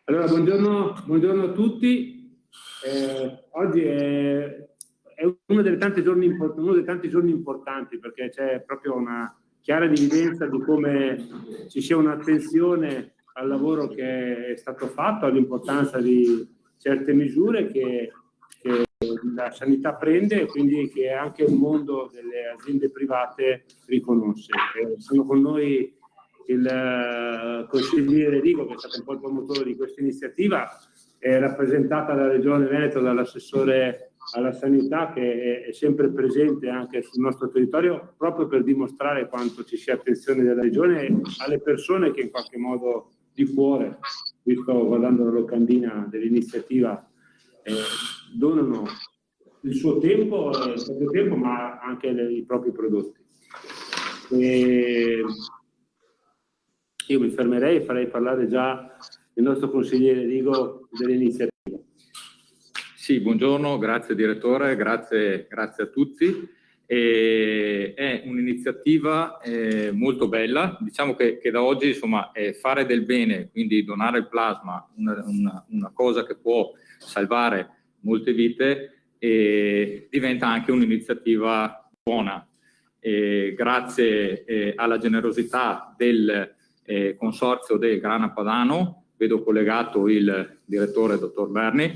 Allora, buongiorno a tutti. Oggi è uno dei tanti giorni importanti perché c'è proprio una chiara evidenza di come ci sia un'attenzione al lavoro che è stato fatto, all'importanza di certe misure che la sanità prende e quindi che anche il mondo delle aziende private riconosce. Sono con noi il consigliere Rigo, che è stato un po' il promotore di questa iniziativa, è rappresentata dalla Regione Veneto, dall'assessore alla sanità, che è sempre presente anche sul nostro territorio, proprio per dimostrare quanto ci sia attenzione della Regione alle persone che in qualche modo di cuore, qui sto guardando la locandina dell'iniziativa, donano il suo tempo, il proprio tempo, ma anche i propri prodotti. Io mi fermerei e farei parlare già il nostro consigliere Rigo dell'iniziativa. Sì, buongiorno, grazie direttore, grazie a tutti. È un'iniziativa molto bella, diciamo che da oggi insomma fare del bene, quindi donare il plasma, una cosa che può salvare molte vite, diventa anche un'iniziativa buona. Grazie alla generosità del consorzio del Grana Padano, vedo collegato il direttore dottor Berni,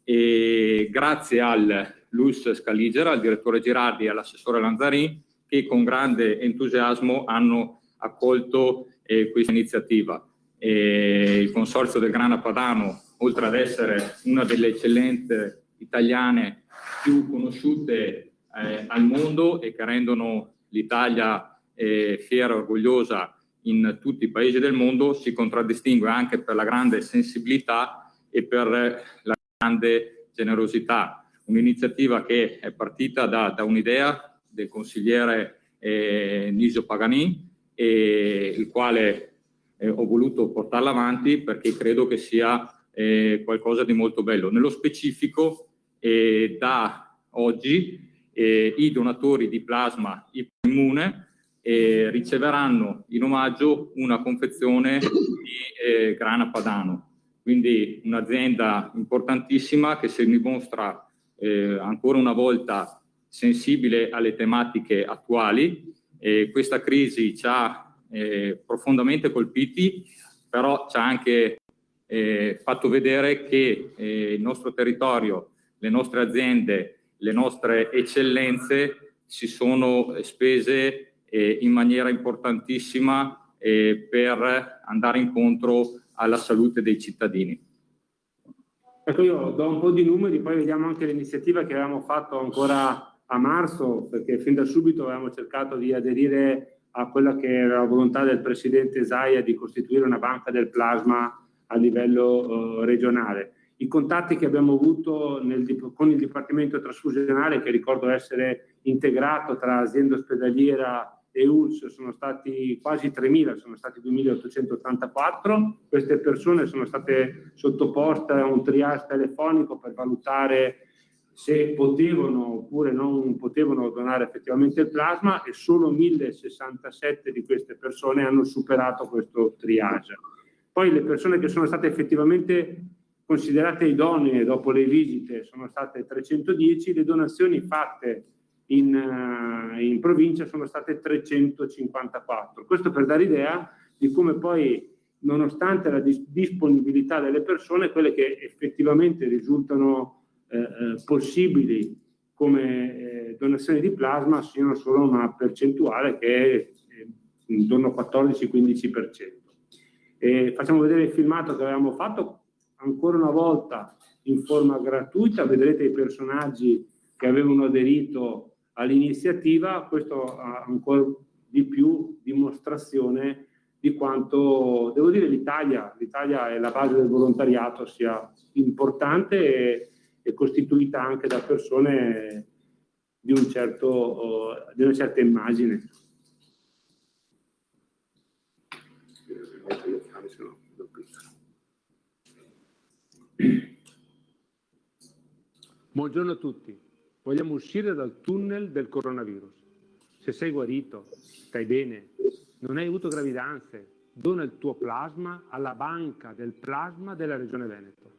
e grazie al Luis Scaligera, al direttore Girardi e all'assessore Lanzarin, che con grande entusiasmo hanno accolto questa iniziativa. Il consorzio del Grana Padano, oltre ad essere una delle eccellenze italiane più conosciute al mondo e che rendono l'Italia fiera e orgogliosa in tutti i paesi del mondo, si contraddistingue anche per la grande sensibilità e per la grande generosità. Un'iniziativa che è partita da un'idea del consigliere Nisio Paganin, il quale ho voluto portarla avanti perché credo che sia qualcosa di molto bello. Nello specifico, da oggi i donatori di plasma ipoimmune riceveranno in omaggio una confezione di Grana Padano, quindi un'azienda importantissima che si dimostra ancora una volta sensibile alle tematiche attuali. Questa crisi ci ha profondamente colpiti, però ci ha anche fatto vedere che il nostro territorio, le nostre aziende, le nostre eccellenze si sono spese in maniera importantissima per andare incontro alla salute dei cittadini. Ecco, io do un po' di numeri, poi vediamo anche l'iniziativa che avevamo fatto ancora a marzo, perché fin da subito avevamo cercato di aderire a quella che era la volontà del presidente Zaia di costituire una banca del plasma a livello regionale. I contatti che abbiamo avuto con il Dipartimento Trasfusionale, che ricordo essere integrato tra azienda ospedaliera e ULSS, sono stati quasi 3.000, sono stati 2.884. Queste persone sono state sottoposte a un triage telefonico per valutare se potevano oppure non potevano donare effettivamente il plasma, e solo 1.067 di queste persone hanno superato questo triage. Poi le persone che sono state effettivamente considerate idonee dopo le visite sono state 310, le donazioni fatte in provincia sono state 354. Questo per dare idea di come poi, nonostante la disponibilità delle persone, quelle che effettivamente risultano possibili come donazioni di plasma siano solo una percentuale che è intorno al 14-15%. Facciamo vedere il filmato che avevamo fatto ancora una volta in forma gratuita, vedrete i personaggi che avevano aderito all'iniziativa. Questo ha ancora di più dimostrazione di quanto, devo dire, l'Italia e la base del volontariato sia importante e costituita anche da persone di una certa immagine. Buongiorno a tutti. Vogliamo uscire dal tunnel del coronavirus. Se sei guarito, stai bene, non hai avuto gravidanze, dona il tuo plasma alla banca del plasma della Regione Veneto.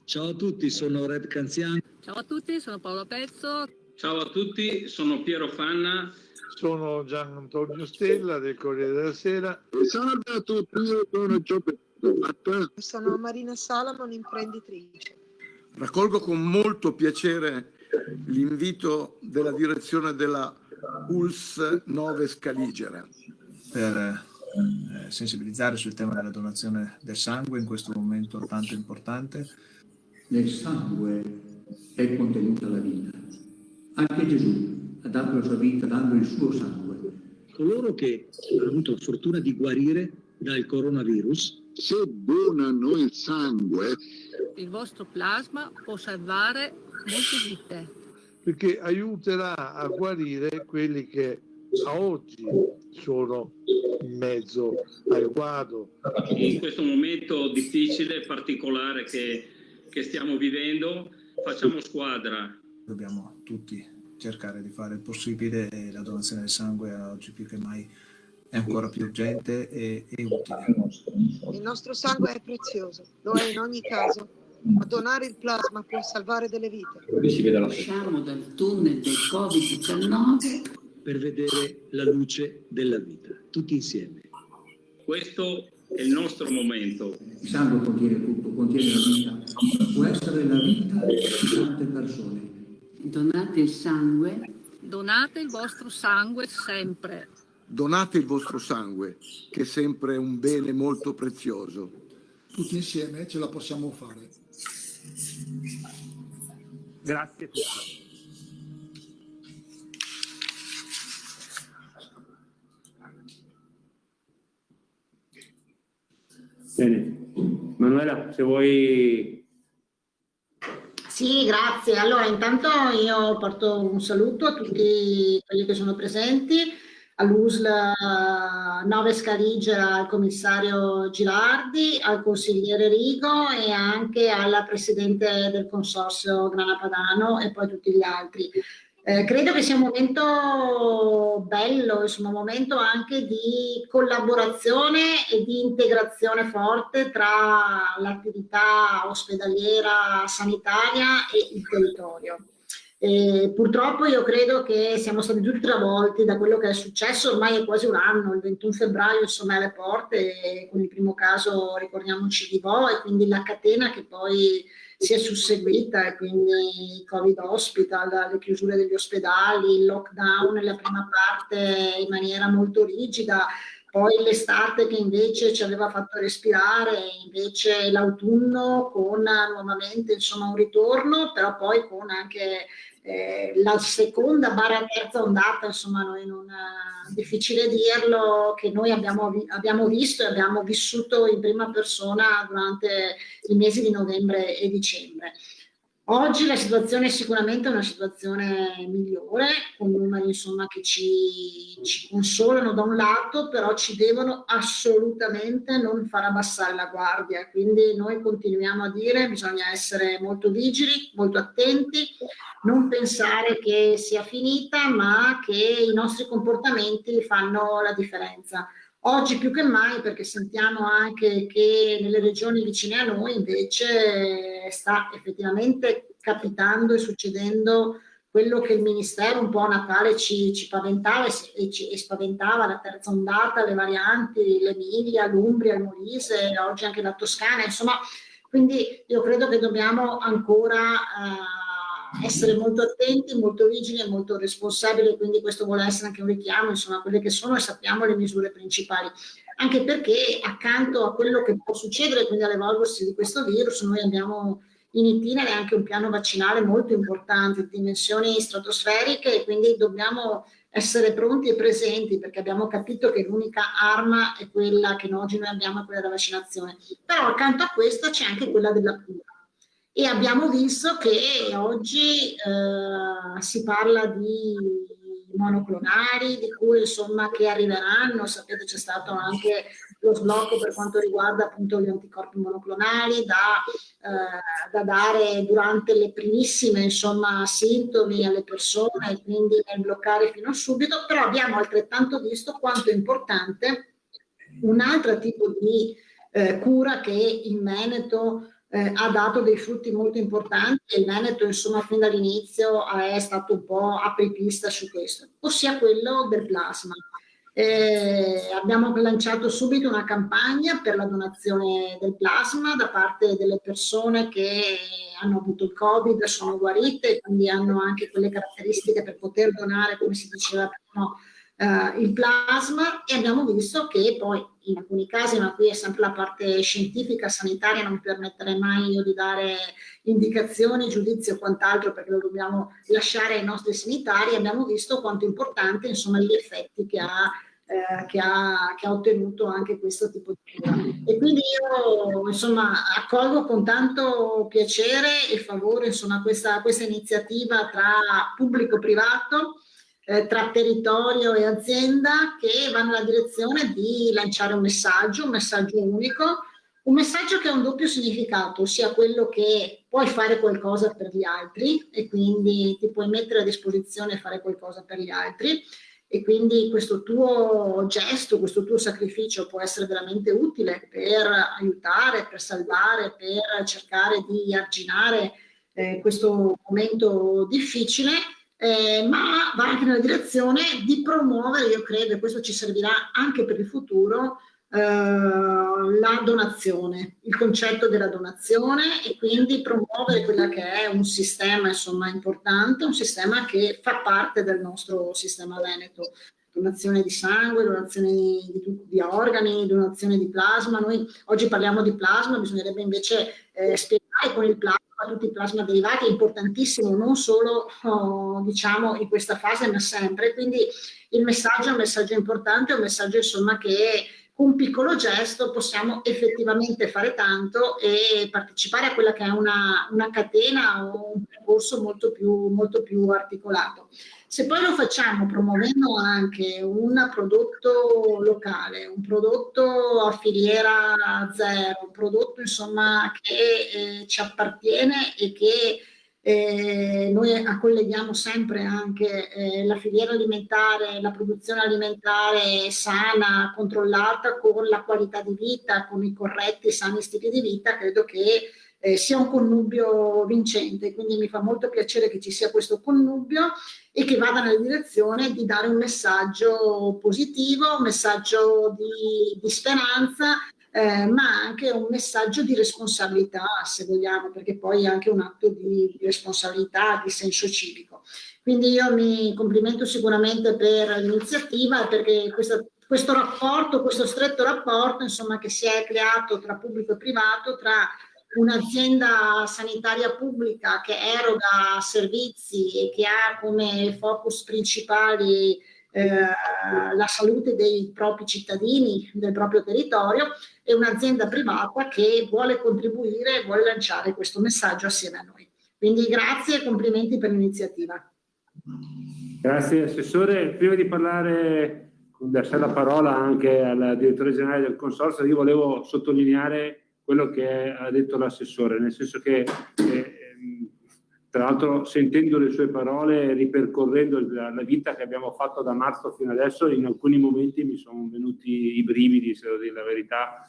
Ciao a tutti, sono Red Canziano. Ciao a tutti, sono Paolo Pezzo. Ciao a tutti, sono Piero Fanna. Sono Gian Antonio Stella del Corriere della Sera. Salve a tutti, io sono Giovanni. Sono Marina Salamon, imprenditrice. Raccolgo con molto piacere l'invito della direzione della ULSS 9 Scaligera per sensibilizzare sul tema della donazione del sangue in questo momento tanto importante. Nel sangue è contenuta la vita. Anche Gesù ha dato la sua vita dando il suo sangue. Coloro che hanno avuto la fortuna di guarire dal coronavirus, se donano il sangue, Il vostro plasma può salvare molte vite. Perché aiuterà a guarire quelli che a oggi sono in mezzo al guado. In questo momento difficile e particolare che stiamo vivendo, facciamo squadra. Dobbiamo tutti cercare di fare il possibile e la donazione del sangue oggi più che mai è ancora più urgente e utile. Il nostro sangue è prezioso, lo è in ogni caso, ma donare il plasma può salvare delle vite. Qui si vede la Usciamo dal tunnel del Covid-19 per vedere la luce della vita, tutti insieme. Questo è il nostro momento. il sangue contiene tutto, contiene la vita. Può essere la vita di tante persone. Donate il sangue. Donate il vostro sangue sempre. donate il vostro sangue, che è sempre un bene molto prezioso. Tutti insieme ce la possiamo fare. Grazie a tutti. Bene, Manuela, se vuoi. Sì, grazie. Allora, intanto io porto un saluto a tutti quelli che sono presenti, all'USL 9 Scaligera, al commissario Gilardi, al consigliere Rigo e anche alla presidente del consorzio Grana Padano e poi tutti gli altri. Credo che sia un momento bello, insomma, un momento anche di collaborazione e di integrazione forte tra l'attività ospedaliera sanitaria e il territorio. Purtroppo io credo che siamo stati tutti travolti da quello che è successo, ormai è quasi un anno, il 21 febbraio insomma è alle porte, e con il primo caso ricordiamoci di Vo e quindi la catena che poi si è susseguita, e quindi i Covid hospital, le chiusure degli ospedali, il lockdown nella prima parte in maniera molto rigida, poi l'estate che invece ci aveva fatto respirare, invece l'autunno con nuovamente insomma un ritorno, però poi con anche la seconda barra terza ondata, insomma noi non è difficile dirlo, che noi abbiamo visto e abbiamo vissuto in prima persona durante i mesi di novembre e dicembre. Oggi la situazione è sicuramente una situazione migliore, con numeri insomma che ci consolano da un lato, però ci devono assolutamente non far abbassare la guardia, quindi noi continuiamo a dire bisogna essere molto vigili, molto attenti, non pensare che sia finita, ma che i nostri comportamenti fanno la differenza. Oggi più che mai, perché sentiamo anche che nelle regioni vicine a noi invece sta effettivamente capitando e succedendo quello che il Ministero un po' a Natale ci paventava e spaventava, la terza ondata, le varianti, l'Emilia, l'Umbria, il Molise, oggi anche la Toscana, insomma, quindi io credo che dobbiamo ancora essere molto attenti, molto vigili e molto responsabili, quindi questo vuole essere anche un richiamo insomma a quelle che sono e sappiamo le misure principali, anche perché accanto a quello che può succedere, quindi all'evolversi di questo virus, noi abbiamo in itinere anche un piano vaccinale molto importante, di dimensioni stratosferiche, e quindi dobbiamo essere pronti e presenti, perché abbiamo capito che l'unica arma è quella che oggi noi abbiamo, è quella della vaccinazione, però accanto a questa c'è anche quella della cura. E abbiamo visto che oggi si parla di monoclonali, di cui insomma che arriveranno, sapete c'è stato anche lo sblocco per quanto riguarda appunto gli anticorpi monoclonali da dare durante le primissime insomma sintomi alle persone, e quindi bloccare fino a subito, però abbiamo altrettanto visto quanto è importante un altro tipo di cura che in Veneto ha dato dei frutti molto importanti, e il Veneto insomma fin dall'inizio è stato un po' apripista su questo, ossia quello del plasma. Abbiamo lanciato subito una campagna per la donazione del plasma da parte delle persone che hanno avuto il Covid, sono guarite e quindi hanno anche quelle caratteristiche per poter donare, come si diceva prima, il plasma, e abbiamo visto che poi in alcuni casi, ma qui è sempre la parte scientifica, sanitaria, non mi permetterei mai io di dare indicazioni, giudizi o quant'altro, perché lo dobbiamo lasciare ai nostri sanitari. Abbiamo visto quanto è importante insomma gli effetti che ha ottenuto anche questo tipo di cura. E quindi io insomma accolgo con tanto piacere e favore insomma questa iniziativa tra pubblico-privato, tra territorio e azienda, che va nella direzione di lanciare un messaggio unico, un messaggio che ha un doppio significato, ossia quello che puoi fare qualcosa per gli altri e quindi ti puoi mettere a disposizione e fare qualcosa per gli altri, e quindi questo tuo gesto, questo tuo sacrificio può essere veramente utile per aiutare, per salvare, per cercare di arginare questo momento difficile. Ma va anche nella direzione di promuovere, io credo, e questo ci servirà anche per il futuro, la donazione, il concetto della donazione, e quindi promuovere quella che è un sistema insomma importante, un sistema che fa parte del nostro sistema veneto. Donazione di sangue, donazione di organi, donazione di plasma. Noi oggi parliamo di plasma, bisognerebbe invece spiegare con il plasma tutti i plasma derivati, è importantissimo, non solo diciamo in questa fase ma sempre. Quindi il messaggio è un messaggio importante, è un messaggio insomma che con un piccolo gesto possiamo effettivamente fare tanto e partecipare a quella che è una catena o un percorso molto più articolato. Se poi lo facciamo promuovendo anche un prodotto locale, un prodotto a filiera zero, un prodotto insomma che ci appartiene e che noi colleghiamo sempre anche la filiera alimentare, la produzione alimentare sana, controllata, con la qualità di vita, con i corretti, sani stili di vita, credo che sia un connubio vincente. Quindi mi fa molto piacere che ci sia questo connubio e che vada nella direzione di dare un messaggio positivo, un messaggio di speranza, ma anche un messaggio di responsabilità, se vogliamo, perché poi è anche un atto di responsabilità, di senso civico. Quindi io mi complimento sicuramente per l'iniziativa, perché questo rapporto, questo stretto rapporto insomma che si è creato tra pubblico e privato, tra un'azienda sanitaria pubblica che eroga servizi e che ha come focus principali la salute dei propri cittadini, del proprio territorio, e un'azienda privata che vuole contribuire e vuole lanciare questo messaggio assieme a noi. Quindi grazie e complimenti per l'iniziativa. Grazie Assessore. Prima di parlare, lasciare la parola anche al Direttore Generale del Consorzio, io volevo sottolineare quello che ha detto l'Assessore, nel senso che tra l'altro sentendo le sue parole, ripercorrendo la vita che abbiamo fatto da marzo fino adesso, in alcuni momenti mi sono venuti i brividi, se devo dire la verità,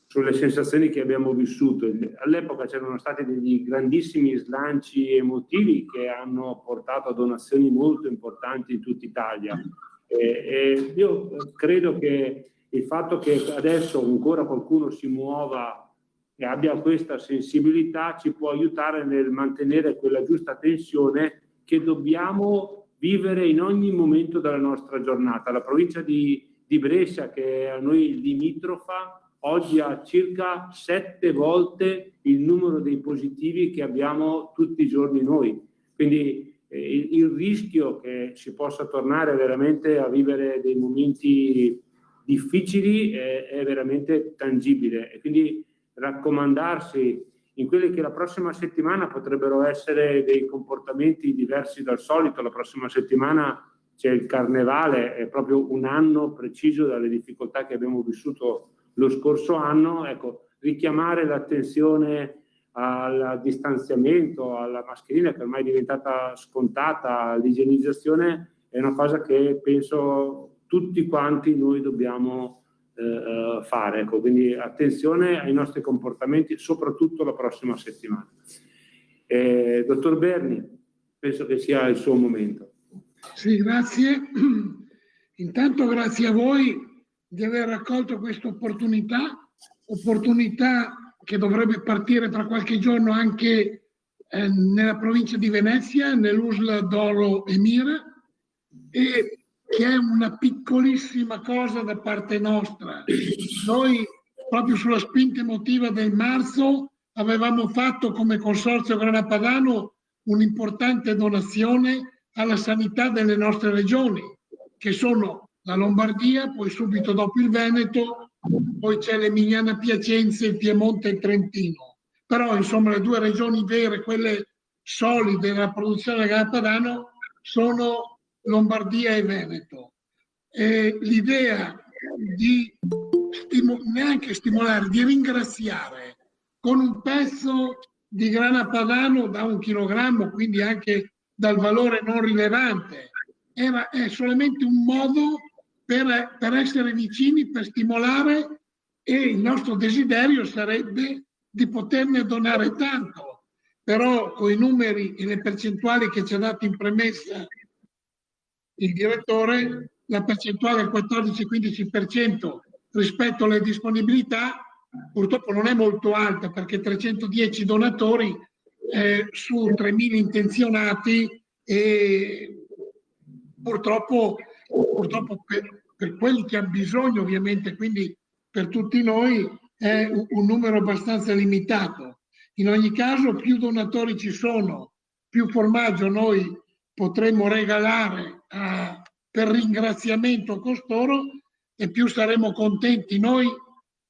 sulle sensazioni che abbiamo vissuto. All'epoca c'erano stati degli grandissimi slanci emotivi che hanno portato a donazioni molto importanti in tutta Italia. E io credo che il fatto che adesso ancora qualcuno si muova e abbia questa sensibilità ci può aiutare nel mantenere quella giusta tensione che dobbiamo vivere in ogni momento della nostra giornata. La provincia di Brescia, che è a noi limitrofa, oggi ha circa 7 volte il numero dei positivi che abbiamo tutti i giorni noi. Quindi il rischio che si possa tornare veramente a vivere dei momenti difficili è veramente tangibile. E quindi raccomandarsi in quelli che la prossima settimana potrebbero essere dei comportamenti diversi dal solito. La prossima settimana c'è il Carnevale, è proprio un anno preciso dalle difficoltà che abbiamo vissuto lo scorso anno. Ecco, richiamare l'attenzione al distanziamento, alla mascherina che ormai è diventata scontata, all'igienizzazione, è una cosa che penso tutti quanti noi dobbiamo fare. Ecco, quindi attenzione ai nostri comportamenti, soprattutto la prossima settimana. Dottor Berni, penso che sia il suo momento. Sì, grazie. Intanto grazie a voi di aver raccolto questa opportunità che dovrebbe partire tra qualche giorno anche nella provincia di Venezia, nell'USL Dolo Emira, e che è una piccolissima cosa da parte nostra. Noi, proprio sulla spinta emotiva del marzo, avevamo fatto come Consorzio Grana Padano un'importante donazione alla sanità delle nostre regioni, che sono la Lombardia, poi subito dopo il Veneto, poi c'è l'Emiliana Piacenza, il Piemonte e il Trentino. Però, insomma, le due regioni vere, quelle solide della produzione del grana padano, sono Lombardia e Veneto. E l'idea di neanche stimolare, di ringraziare con un pezzo di grana padano da 1 chilogrammo, quindi anche dal valore non rilevante, è solamente un modo per essere vicini, per stimolare, e il nostro desiderio sarebbe di poterne donare tanto. Però con i numeri e le percentuali che ci ha dato in premessa il direttore, la percentuale è 14-15% rispetto alle disponibilità, purtroppo non è molto alta, perché 310 donatori su 3.000 intenzionati, e purtroppo per quelli che hanno bisogno, ovviamente, quindi per tutti noi è un numero abbastanza limitato. In ogni caso, più donatori ci sono, più formaggio noi potremo regalare per ringraziamento a costoro, e più saremo contenti. Noi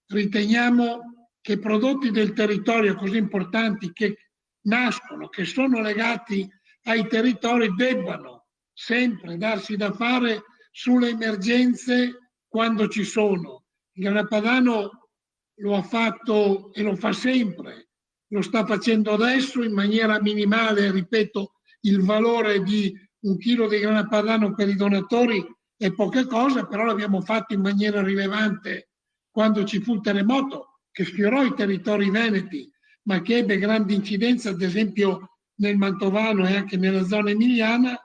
riteniamo che prodotti del territorio così importanti, che nascono, che sono legati ai territori, debbano sempre darsi da fare sulle emergenze quando ci sono. Il grana padano lo ha fatto e lo fa sempre, lo sta facendo adesso in maniera minimale. Ripeto, il valore di 1 chilo di grana padano per i donatori è poca cosa, però l'abbiamo fatto in maniera rilevante quando ci fu il terremoto che sfiorò i territori veneti, ma che ebbe grande incidenza, ad esempio nel Mantovano e anche nella zona emiliana,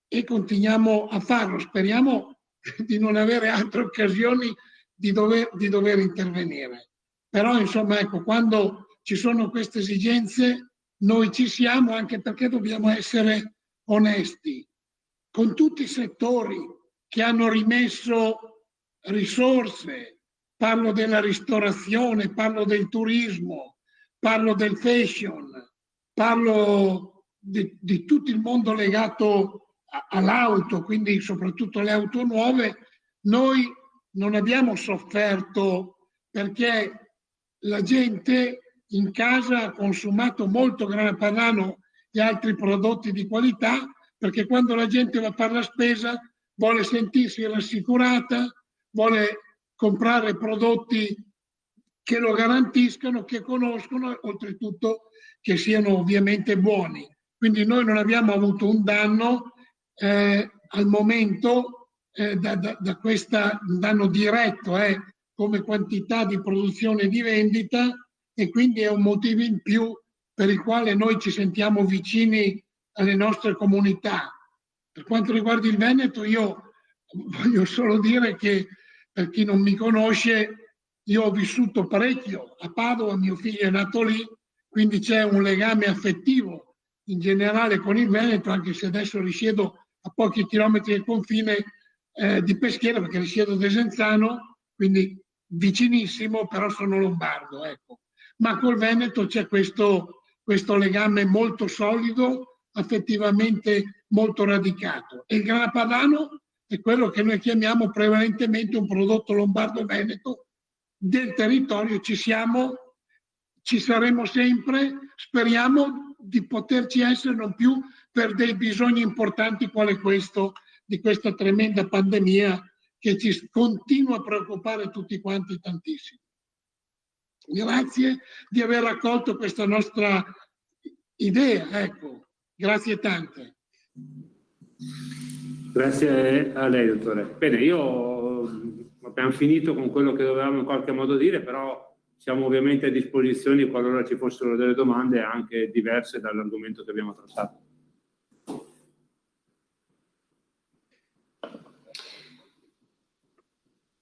e continuiamo a farlo. Speriamo di non avere altre occasioni di dover intervenire. Però, insomma, ecco, quando ci sono queste esigenze noi ci siamo, anche perché dobbiamo essere onesti con tutti i settori che hanno rimesso risorse. Parlo della ristorazione, parlo del turismo, parlo del fashion, parlo di tutto il mondo legato all'auto, quindi soprattutto le auto nuove. Noi non abbiamo sofferto perché la gente in casa ha consumato molto grana padano e altri prodotti di qualità, perché quando la gente va a fare la spesa vuole sentirsi rassicurata, vuole comprare prodotti che lo garantiscano, che conoscono, oltretutto che siano ovviamente buoni. Quindi noi non abbiamo avuto un danno al momento da questa danno diretto come quantità di produzione e di vendita, e quindi è un motivo in più per il quale noi ci sentiamo vicini alle nostre comunità. Per quanto riguarda il Veneto, io voglio solo dire che, per chi non mi conosce, io ho vissuto parecchio a Padova, mio figlio è nato lì, quindi c'è un legame affettivo in generale con il Veneto, anche se adesso risiedo a pochi chilometri dal confine di Peschiera, perché risiedo a Desenzano, quindi vicinissimo, però sono lombardo, ecco. Ma col Veneto c'è questo legame molto solido, affettivamente molto radicato. E il grana padano è quello che noi chiamiamo prevalentemente un prodotto lombardo-veneto del territorio. Ci siamo, ci saremo sempre, speriamo di poterci essere non più per dei bisogni importanti quale questo, di questa tremenda pandemia che ci continua a preoccupare tutti quanti tantissimo. Grazie di aver raccolto questa nostra idea, ecco, grazie tante. Grazie a lei, dottore. Bene, io abbiamo finito con quello che dovevamo in qualche modo dire, però siamo ovviamente a disposizione qualora ci fossero delle domande anche diverse dall'argomento che abbiamo trattato.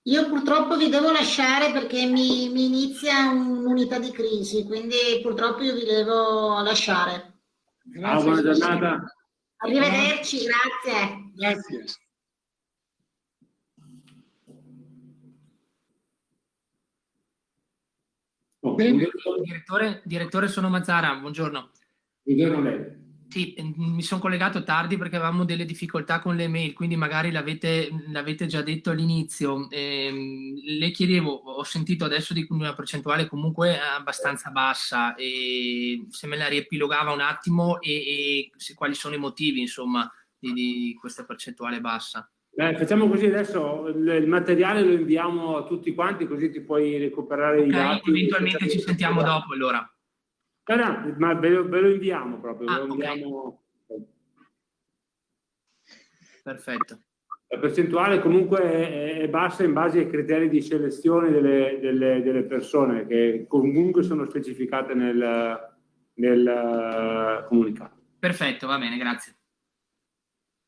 Io purtroppo vi devo lasciare perché mi inizia un'unità di crisi, quindi purtroppo io vi devo lasciare. Grazie, buona giornata. Arrivederci, grazie. Grazie. Direttore, sono Mazzara, buongiorno. Buongiorno a lei. Sì, mi sono collegato tardi perché avevamo delle difficoltà con le mail, quindi magari l'avete già detto all'inizio. Le chiedevo, ho sentito adesso di una percentuale comunque abbastanza bassa, e se me la riepilogava un attimo e quali sono i motivi, insomma, di questa percentuale bassa. Facciamo così, adesso il materiale lo inviamo a tutti quanti, così ti puoi recuperare i dati. Eventualmente ci sentiamo dopo allora. No, ma ve lo inviamo proprio. Ve lo inviamo. Perfetto. La percentuale comunque è bassa in base ai criteri di selezione delle persone che comunque sono specificate nel comunicato. Perfetto, va bene, grazie.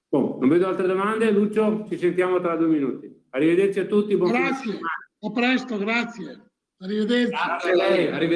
Non vedo altre domande. Lucio, ci sentiamo tra 2 minuti. Arrivederci a tutti. Grazie, a presto, grazie. Arrivederci. Grazie a lei, arrivederci.